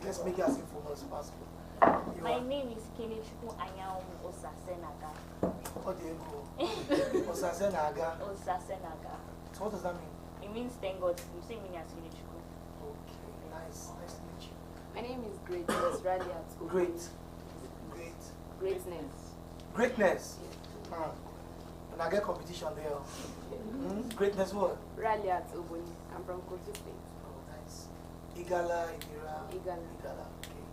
let's make it as informal as possible. My name is Kenichukwu Anyam Osasenaga. What do you go? Osasenaga. Osasenaga. So what does that mean? It means thank God. You say me as Kenichukwu. Okay, nice. Nice to meet you. My name is Greatness Radiat. Greatness. Greatness. And I get competition there. Greatness what? Radiat Oboni. I'm from Kogi State. Oh, nice. Igala, Idira. Igala. Okay.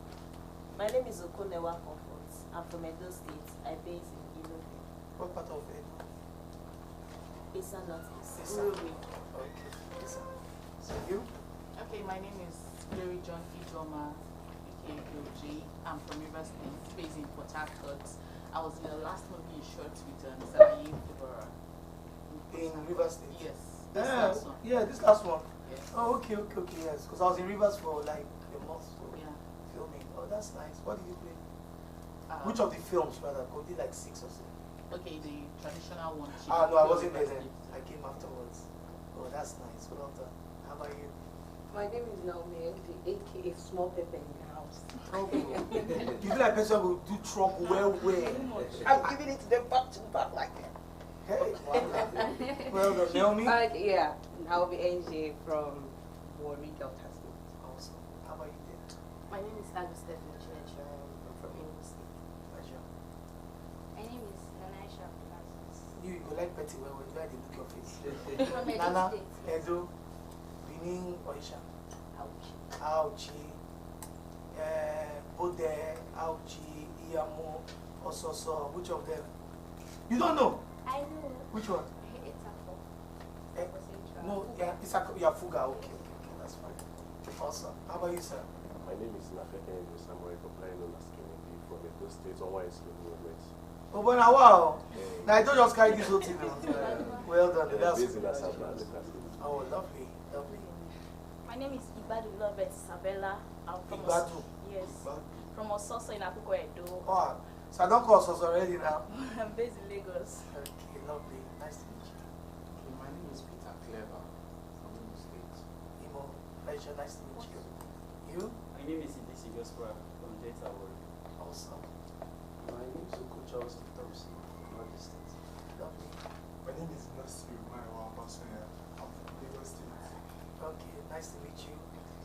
My name is Okonewa Comfort. I'm from Edo State. I base in ELLIOT. What part of Edo? Esa Northeast. Okay. So you? Okay, my name is Mary John Ijoma, aka I'm from Rivers State, based in Port Harcourt. I was in the last movie you shot with Salaye Fubara. In Rivers State? Yes. This last one. Yeah, this last one. Yes. Oh, okay, yes. Because I was in Rivers for like a month. So Yeah. filming. Oh, that's nice. What did you play? Which of the films, rather? Because did like 6 or so. Okay, the traditional one. No, I wasn't there then. I came afterwards. Oh, that's nice. Well done. How about you? My name is Naomi, aka Small Pepper in the house. You feel like person will do trouble well. I'm giving it to them back to back like that. Hey, well done. Naomi? Yeah, Naomi NJ from Warri, Delta State. Awesome. How about you there? My name is Agustin Chinecha. I'm from Imo State. Pleasure. My name is Nanaisha Francis. You like Betty well, where they look your face. From Edo Nana, State. Edo, Benin, Oisha. Ouch. Auchi, Bode, Auchi, Iyamo, Ososo. Which of them? You don't know? I know. Which one? It's a No, yeah, it's Yafuga. Okay, that's fine. Awesome. How about you, sir? My name is Nafeke Samuel, popularly known as Kennedy from the States on why it's movement. Oh, but now, wow. Now, I don't just carry this whole thing. Well done. That's based in Asabra. Oh, lovely. My name is Ibadu Lovett Sabella. I'm from Ibadu? Yes. From Ososo in Akoko Edo. Oh, so I don't call us already now. I'm based in Lagos. Okay, lovely. Nice to meet you. Okay, my name is Peter Clever from Imo State. Imo, pleasure. Nice to meet you. You? My name is Idisi Gospel from Delta Warri. Awesome. My name is Oko Charles Thompson from North State. Lovely. My name is Matthew Maiwa Basuya. I'm from Lagos State. Okay, nice to meet you.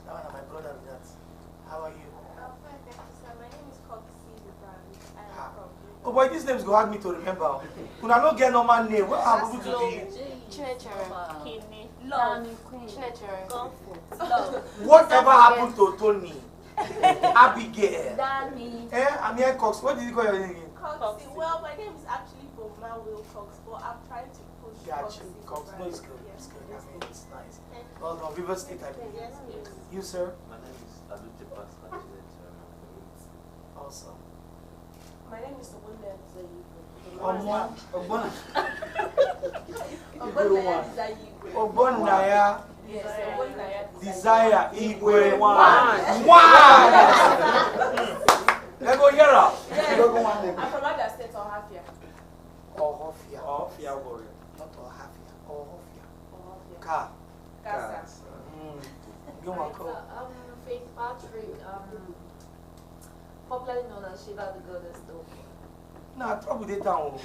That one, my brother with that. How are you? I'm fine, thank you, sir. My name is Coxie Brand. I'm from Oh boy, these names go hard me to remember. When I don't get normal name, what happened to the Chinechere. Kidney. Love. Chinechere. Love. whatever happened to Tony? Abigail. Danny. I'm here, Cox. What did you call your name again? Coxie. Well, my name is actually Boma Will Cox, but I'm trying to push Gotcha. Coxie Cox. Brand. No, it's good. Yeah. It's good. I mean, it's nice. Well done. River State, I believe. Yes. You, sir? My name is Alute Pascal. Awesome. My name is Obunle Zayiwe. Obonaya. Yes, Obunle Desire Igwe. One. Let's go here. I'm from Abia State or Hafia. Ohofia. Ohofia Warri. Not Ohafia. Ohofia. Ka. Casa. You want to I'm Faith Patrick, popularly known as Shiva the Goddess though. Nah, trouble they down.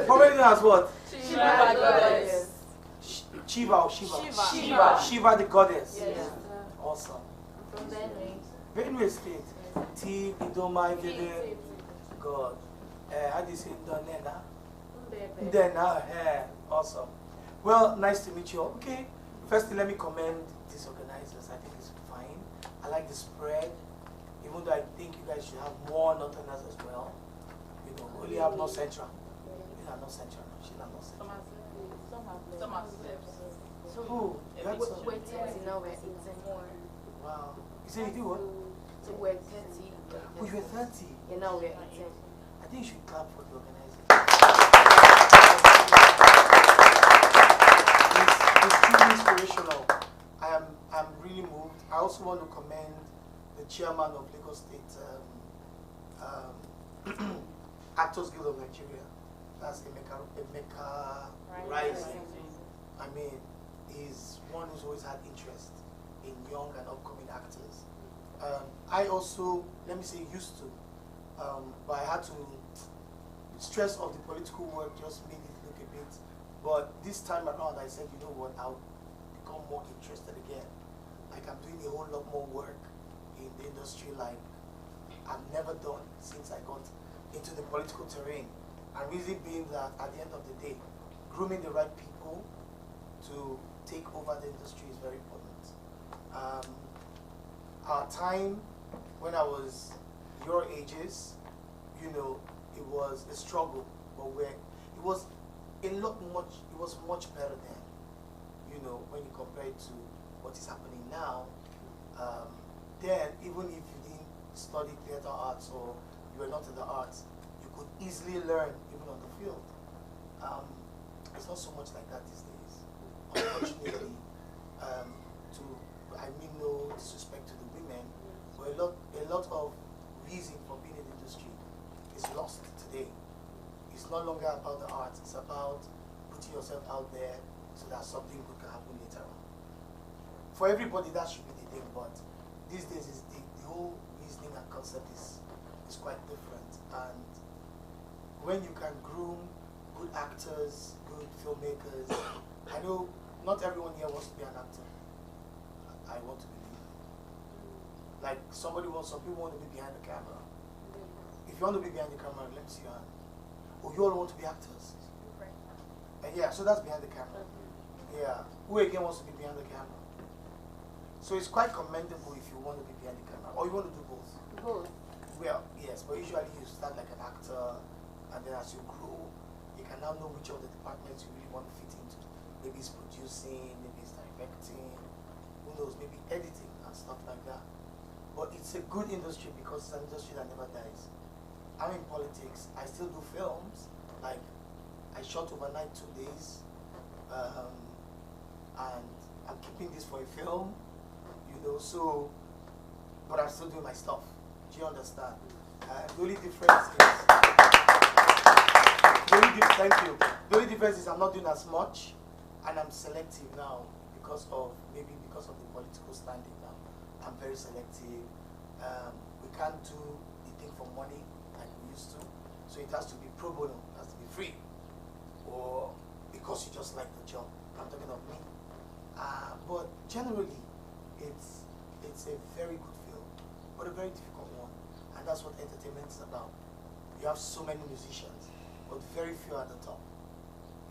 Probably known as what? Shiva the Goddess. Shiva or Shiva? Shiva. Shiva the Goddess. Yes. Awesome. I'm from Benue. Benue State. T. Idoma Vede. God. How do you say Donena? Ndena. Awesome. Well, nice to meet you all. Okay. Firstly, let me commend these organizers. I think it's fine. I like the spread. Even though I think you guys should have more Northerners as well. You know, we only have North Central. You have North Central. She have North Central. Some have left. So who? You had some? We're 30 now, we're 18 more. Wow. You say you do what? So we're 30. Oh, you were 30. Yeah, now we're 18. I think you should clap for the organizers. It's truly inspirational. I'm really moved. I also want to commend the chairman of Lagos State Actors Guild of Nigeria. That's Emeka Rising. I mean, he's one who's always had interest in young and upcoming actors. I also, let me say, used to, but I had to, stress of the political work just made it look a bit, but this time around I said, you know what, I'll become more interested again. Like I'm doing a whole lot more work in the industry like I've never done since I got into the political terrain. And reason being that at the end of the day, grooming the right people to take over the industry is very important. Our time, when I was your ages, you know, it was a struggle, but it was much better then, you know, when you compare it to what is happening now. Then, even if you didn't study theater arts or you were not in the arts, you could easily learn even on the field. It's not so much like that these days. Unfortunately, I mean no disrespect to the women, but a lot of reason for being in the industry is lost today. It's no longer about the arts, it's about putting yourself out there so that something good can happen later on. For everybody that should be the thing, but these days is the whole reasoning and concept is quite different. And when you can groom good actors, good filmmakers, I know not everyone here wants to be an actor. I want to believe. Like some people want to be behind the camera. If you want to be behind the camera, let me see your hand. Oh, you all want to be actors? Yeah, so that's behind the camera. Yeah. Who again wants to be behind the camera? So it's quite commendable if you want to be behind the camera. Or you want to do both? Both. Well, yes, but usually you start like an actor, and then as you grow, you can now know which of the departments you really want to fit into. Maybe it's producing, maybe it's directing, who knows, maybe editing and stuff like that. But it's a good industry because it's an industry that never dies. I'm in politics, I still do films, like I shot overnight 2 days, and I'm keeping this for a film, you know, so, but I'm still doing my stuff. Do you understand? The only difference is, thank you. The only difference is I'm not doing as much, and I'm selective now because of the political standing now. I'm very selective. We can't do the thing for money like we used to, so it has to be pro bono, it has to be free, or because you just like the job. I'm talking of me. But generally, it's a very good field, but a very difficult one, and that's what entertainment is about. You have so many musicians, but very few at the top.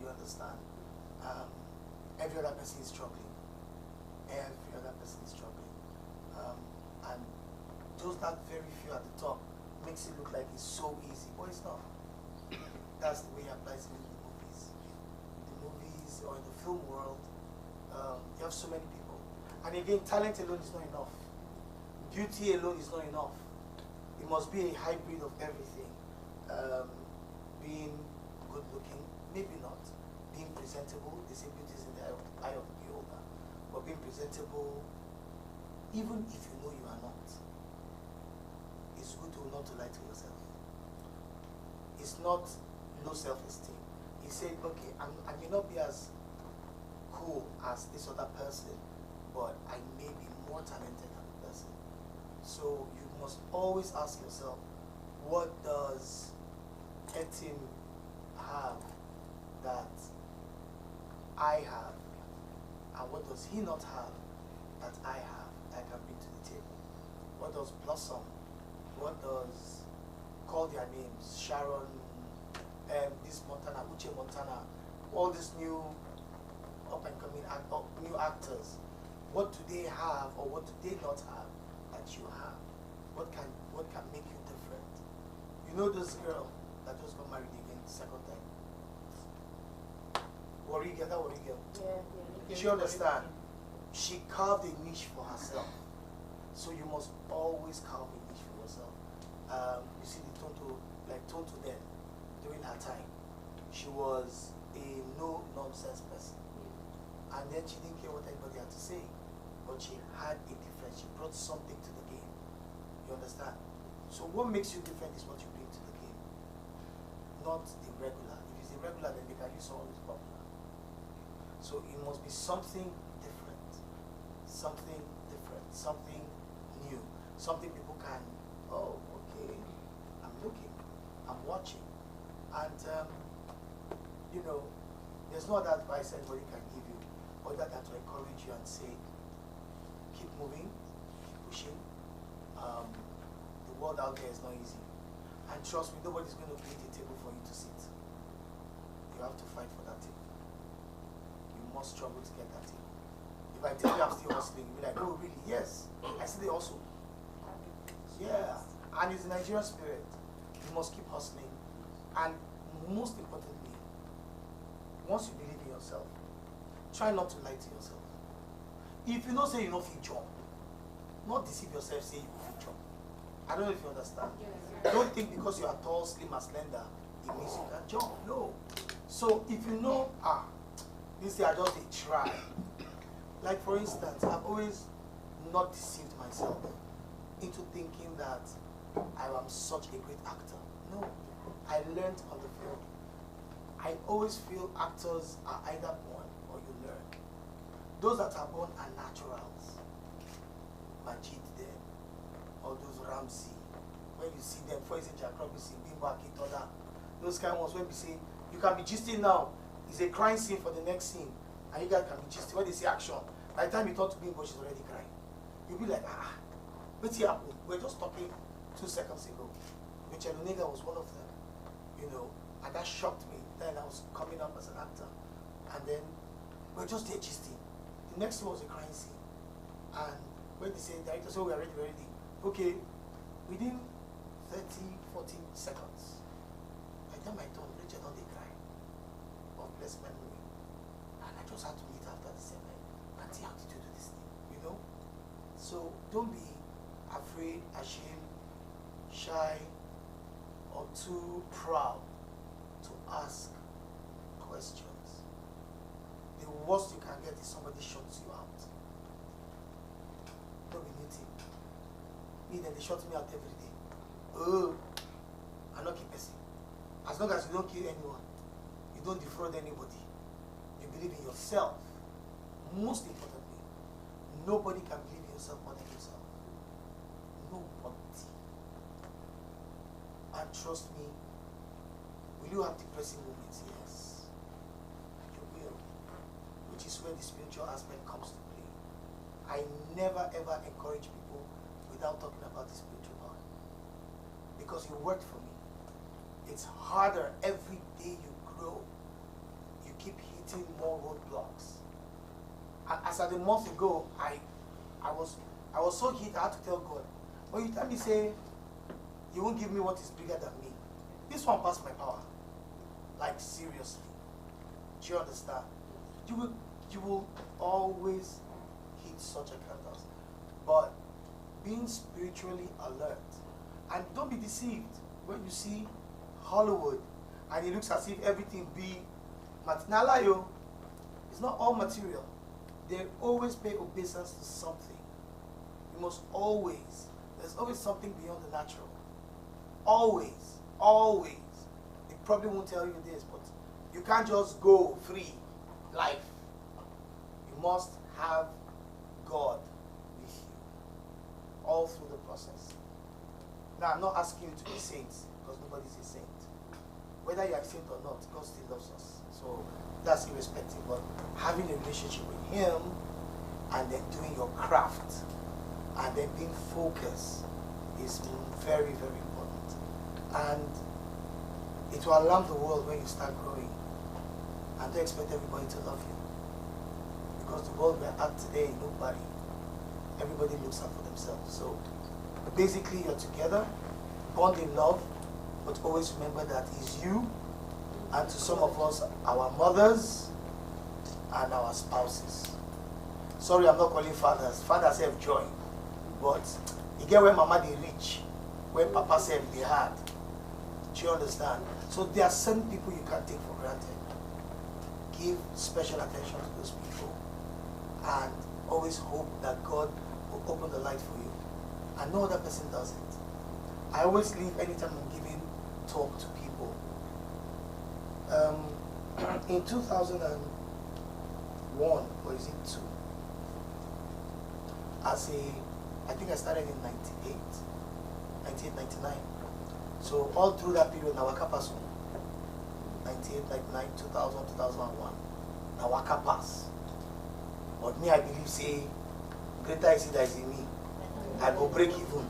You understand? Every other person is struggling. Every other person is struggling. And just that very few at the top makes it look like it's so easy, but it's not. That's the way it applies in the movies. In the movies or in the film world, you have so many people. And again, talent alone is not enough. Beauty alone is not enough. It must be a hybrid of everything. Being good looking, maybe not. Being presentable, they say beauty is in the eye of the beholder. But being presentable, even if you know you are not, it's good to not to lie to yourself. It's not low self-esteem. He said, okay, I may not be as cool as this other person, but I may be more talented than the person. So you must always ask yourself, what does Etim have that I have? And what does he not have that I have that I can bring to the table? What does Blossom, what does, call their names, Sharon, this Montana, Uche Montana, all these new up-and-coming new actors, what do they have or what do they not have that you have? What can make you different? You know this girl that just got married again the second time? That Worry girl. Yeah. You understand? She carved a niche for herself. So you must always carve a niche for yourself. You see the Tonto then, during her time, she was a no-nonsense person. And then she didn't care what anybody had to say. But she had a difference. She brought something to the game. You understand? So what makes you different is what you bring to the game. Not the regular. If it's the regular, then they can use all this popular. So it must be something different. Something different. Something new. something people can, oh, okay, I'm looking, I'm watching. And, you know, there's no other advice anybody can give you other than to encourage you and say, keep moving, keep pushing. The world out there is not easy. And trust me, nobody's going to create a table for you to sit. You have to fight for that table. You must struggle to get that table. If I tell you I'm still hustling, you'll be like, oh, really? Yes. I see they hustle. Yeah. And it's the Nigerian spirit. You must keep hustling. And most importantly, once you believe in yourself, try not to lie to yourself. If you don't say you don't feel jump, not deceive yourself, say you feel jump. I don't know if you understand. Yes. Don't think because you are tall, slim, and slender, it means you can jump. No. So if you know, this day I just try. Like for instance, I've always not deceived myself into thinking that I am such a great actor. No. I learned on the field. I always feel actors are either born or you learn. Those that are born are naturals. Majid there, or those Ramsey. When you see them, for example, Jack Robinson, Bimbo Akitola, those kind of ones when we say, you can be gisting now, it's a crying scene for the next scene, and you guys can be gisting. When they say action, by the time you talk to Bimbo, she's already crying. You'll be like, what's happening? We're just talking 2 seconds ago. Michelle Onega was one of them, you know, and that shocked me. Then I was coming up as an actor, and then we're just there gisting. The next one was a crying scene, and when they say, director, so we're ready, okay, within 30, 40 seconds, by the time I told Richard on the cry, God bless memory, and I just had to meet after the same night, Auntie, how did you do this thing, you know? So don't be afraid, ashamed, shy, or too proud to ask questions. The worst you can get is somebody shuts you out. Don't be new thing. Me, then they shut me out every day. Oh, I'm not keep person. As long as you don't kill anyone, you don't defraud anybody, you believe in yourself. Most importantly, nobody can believe in yourself more than yourself. Nobody. And trust me, will you have depressing moments? Yes. You will. Which is where the spiritual aspect comes to play. I never ever encourage people without talking about the spiritual part. Because it worked for me. It's harder every day you grow. You keep hitting more roadblocks. And as at a month ago, I was so hit I had to tell God, when you tell me say, you won't give me what is bigger than me. This one passed my power. Like seriously. Do you understand? You will always hit such encounters. But being spiritually alert, and don't be deceived when you see Hollywood and it looks as if everything be material. It's not all material. They always pay obeisance to something. You must always, there's always something beyond the natural. Always, always. They probably won't tell you this, but you can't just go free life. You must have God with you all through the process. Now, I'm not asking you to be saints, because nobody's a saint. Whether you're a saint or not, God still loves us. So that's irrespective. But having a relationship with Him, and then doing your craft, and then being focused is very, very important. And it will alarm the world when you start growing. And don't expect everybody to love you. Because the world we're at today, nobody. Everybody looks out for themselves. So basically you're together, bond in love, but always remember that it's you, and to some of us, our mothers and our spouses. Sorry, I'm not calling fathers. Fathers have joy. But you get where mama they rich, where papa said they hard. Do you understand? So there are certain people you can't take for granted. Give special attention to those people and always hope that God will open the light for you. And no other person does it. I always leave anytime I'm giving talk to people. In 2001, or is it 2, as a I think I started in 98, 99. So all through that period, Nawaka Pass, 98, 99, 2000, 2001, Nawaka Pass. But me, I believe, say, greater is it that is in me. I go break even.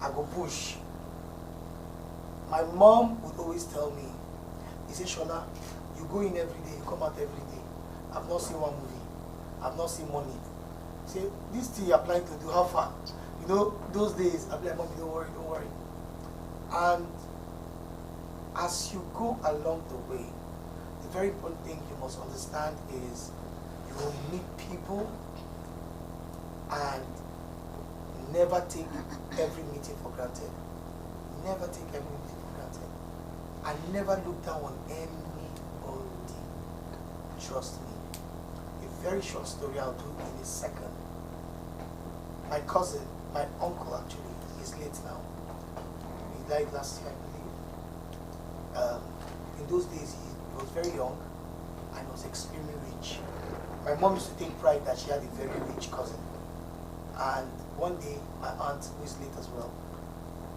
I go push. My mom would always tell me, he said, Shola, you go in every day, you come out every day. I've not seen one movie. I've not seen money. Say, this thing you're planning to do, how far? You know, those days, I'll be like, Mommy, don't worry, don't worry. And as you go along the way, the very important thing you must understand is you will meet people and never take every meeting for granted. Never take every meeting for granted. And never look down on anybody. Trust me. A very short story I'll do in a second. My cousin, my uncle actually, is late now. He died last year, I believe. In those days, he was very young and was extremely rich. My mom used to take pride that she had a very rich cousin. And one day, my aunt, who is late as well,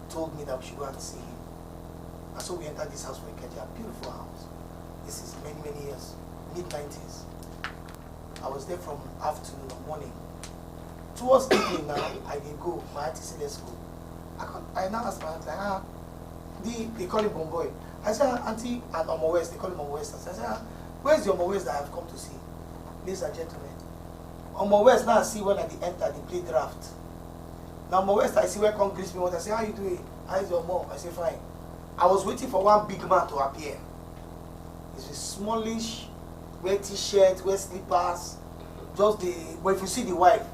told me that we should go and see him. And so we entered this house for Ikeja, a beautiful house. This is many, many years, mid-90s. I was there from afternoon or morning. Towards evening now, I did go. My auntie said, let's go. I now asked my auntie, they call him Bomboy. I said, Auntie, and Omo West, they call him Omo West. I said, where's the Omo West that I have come to see? Ladies and gentlemen, Omo West, now I see when I enter, they play draft. Now Omo West, I see where come greet me. I say, how you doing? How is your mom? I say, fine. I was waiting for one big man to appear. He's a smallish, wear t-shirt, wear slippers. But if you see the wife,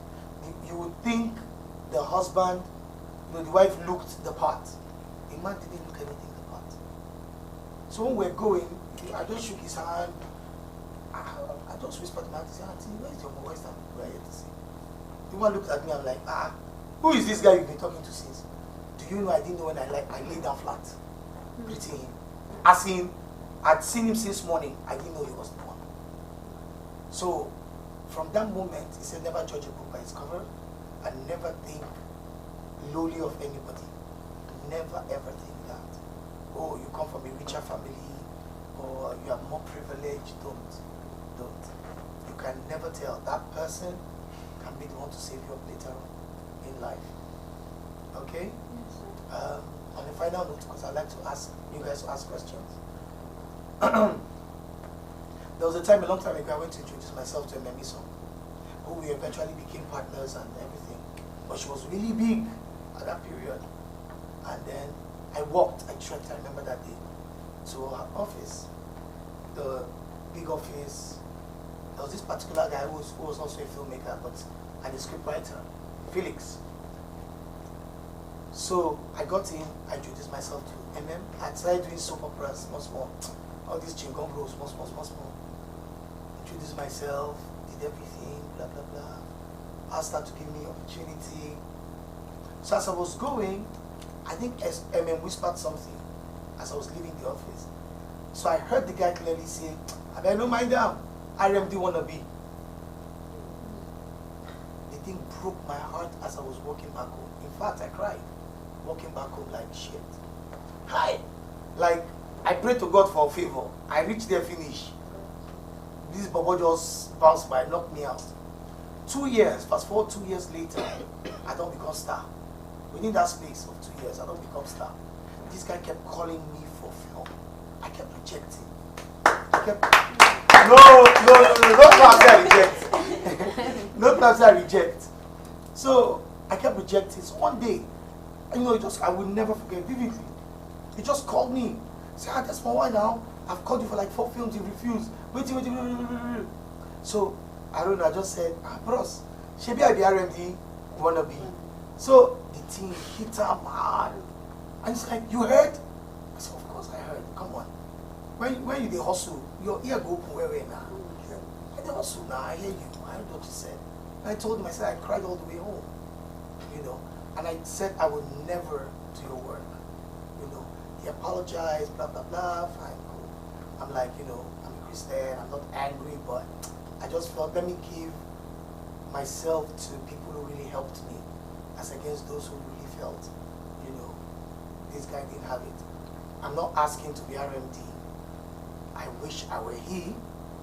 you would think the husband, the wife looked the part. The man didn't look anything the part. So when we're going, I just shook his hand. I just whispered to my auntie, Auntie, where's your West Ham? We're here to see. The one looked at me, I'm like, who is this guy you've been talking to since? Do you know I didn't know when I laid down flat, greeting him. As in, I'd seen him since morning, I didn't know he was the one. So, from that moment, he said, never judge a book by its cover, and never think lowly of anybody. Never ever think that. Oh, you come from a richer family, or you are more privileged. Don't. You can never tell. That person can be the one to save you up later on in life. Okay? Yes, on a final note, because I like to ask you guys to ask questions. There was a time, a long time ago, I went to introduce myself to a Memiso, who we eventually became partners and everything. But she was really big at that period. And then I walked, I trekked, I remember that day, to her office, the big office. There was this particular guy who was also a filmmaker, and a scriptwriter, Felix. So I got in, I introduced myself to MM. I started doing soap operas, small. All these chingom roles, small. Introduced myself, did everything, blah, blah, blah. Asked her to give me opportunity. So as I was going, I think MM whispered something as I was leaving the office. So I heard the guy clearly say, I better no mind them, RMD wannabe. The thing broke my heart as I was walking back home. In fact, I cried. Walking back home like shit. Hi! Like, I prayed to God for a favor. I reached there, finish. This Bobo just bounced by, knocked me out. 2 years, fast forward 2 years later, I don't become star. Within that space of 2 years, I don't become star. This guy kept calling me for film. I kept rejecting. No class I reject. No class I reject. So I kept rejecting. So one day, I will never forget vividly. He just called me. Said, that's my wife now. I've called you for like 4 films, you refused. Wait. So I don't know, I just said, bros, shebi I be RMD, wanna be. So the thing hit her hard. And it's like, you heard? I said, of course I heard. Come on. When you dey hustle, your ear go open where now. I dey hustle now, I hear you. I heard what you said. And I told him, I said, I cried all the way home. And I said I would never do your work. He apologized, blah, blah, blah, fine, cool. I'm like, I'm a Christian, I'm not angry, but I just felt, let me give myself to people who really helped me. as against those who really felt, you know, this guy didn't have it. I'm not asking to be RMD. I wish I were he,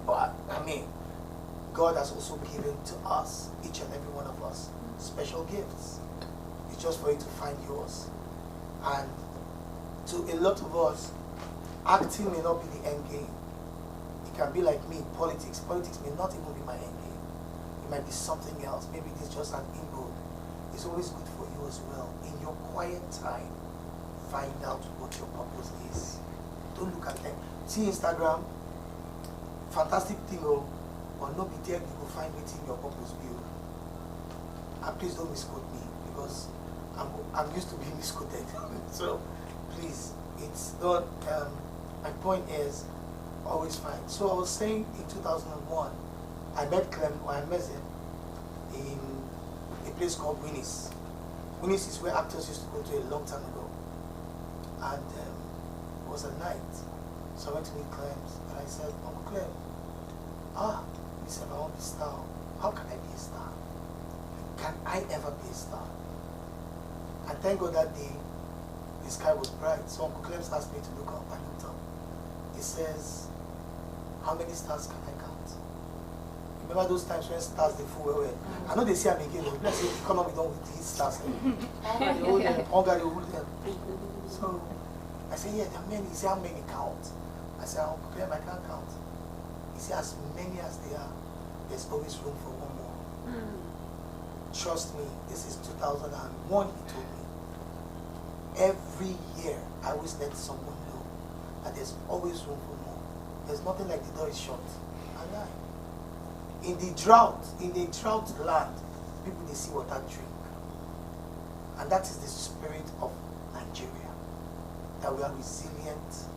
but I mean, God has also given to us, each and every one of us, special gifts. It's just for you to find yours. And to a lot of us, acting may not be the end game. It can be like me, politics. Politics may not even be my end game. It might be something else. Maybe it is just an inroad. It's always good for you as well. In your quiet time, find out what your purpose is. Don't look at them. See Instagram, fantastic thing, oh, but no be there you go find waiting your purpose be. And please don't misquote me because I'm used to being misquoted. So please, it's not. My point is always find. So I was saying in 2001, I met Clem or I met him in a place called Winnie's. Winnie's is where actors used to go to a long time ago. And it was a night. So I went to meet Clem and I said, Uncle Clem, he said, I want to be a star. How can I be a star? Can I ever be a star? And thank God that day, the sky was bright. So Uncle Clem asked me to look up. I looked up. He says, how many stars can I count? Remember those times when stars they full well? I know they see them again. They say, come on, we don't with these stars. Hunger, they hold them. So I said, yeah, there are many. He said, how many count? I said, Uncle Clem, I can't count. He said, as many as they are, there's always room for one more. Trust me, this is 2001, he told me. Every year, I always let someone know that there's always room for more. There's nothing like the door is shut. I lie. In the drought land, people, they see water drink. And that is the spirit of Nigeria. That we are resilient.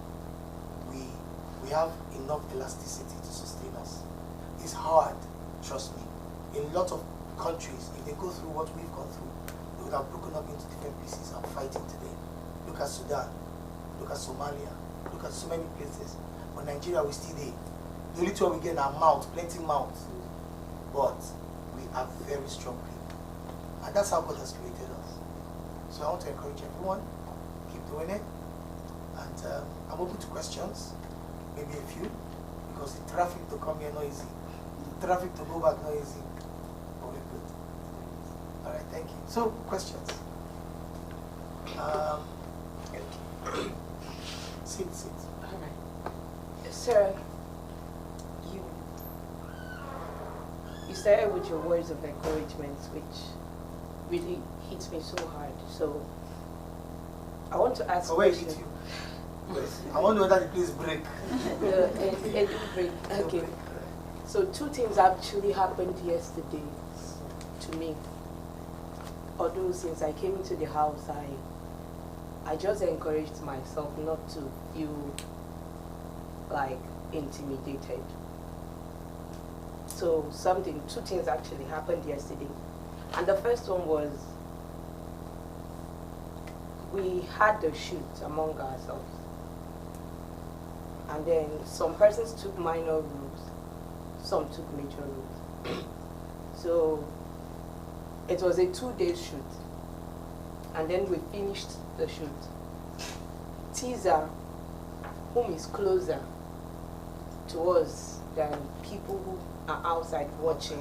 We have enough elasticity to sustain us. It's hard, trust me. In a lot of countries, if they go through what we've gone through, they would have broken up into different pieces and fighting today. Look at Sudan, look at Somalia, look at so many places. But Nigeria, we still there. The only thing we get are mouth, plenty mouth. But we are very strong people. And that's how God has created us. So I want to encourage everyone, keep doing it. And I'm open to questions, maybe a few, because the traffic to come here not easy. The traffic to go back not easy. But we're good. All right, thank you. So, questions? Sit. All right. Sir, you started with your words of encouragement, which really hits me so hard. So, I want to ask. Oh, where hit you? I want to know that the place break. Break. Okay. So 2 things actually happened yesterday to me. Although since I came into the house, I just encouraged myself not to feel like intimidated. So 2 things actually happened yesterday. And the first one was we had the shoot among ourselves. And then some persons took minor roles, some took major roles. So it was a 2-day shoot. And then we finished the shoot. Teaser, whom is closer to us than people who are outside watching,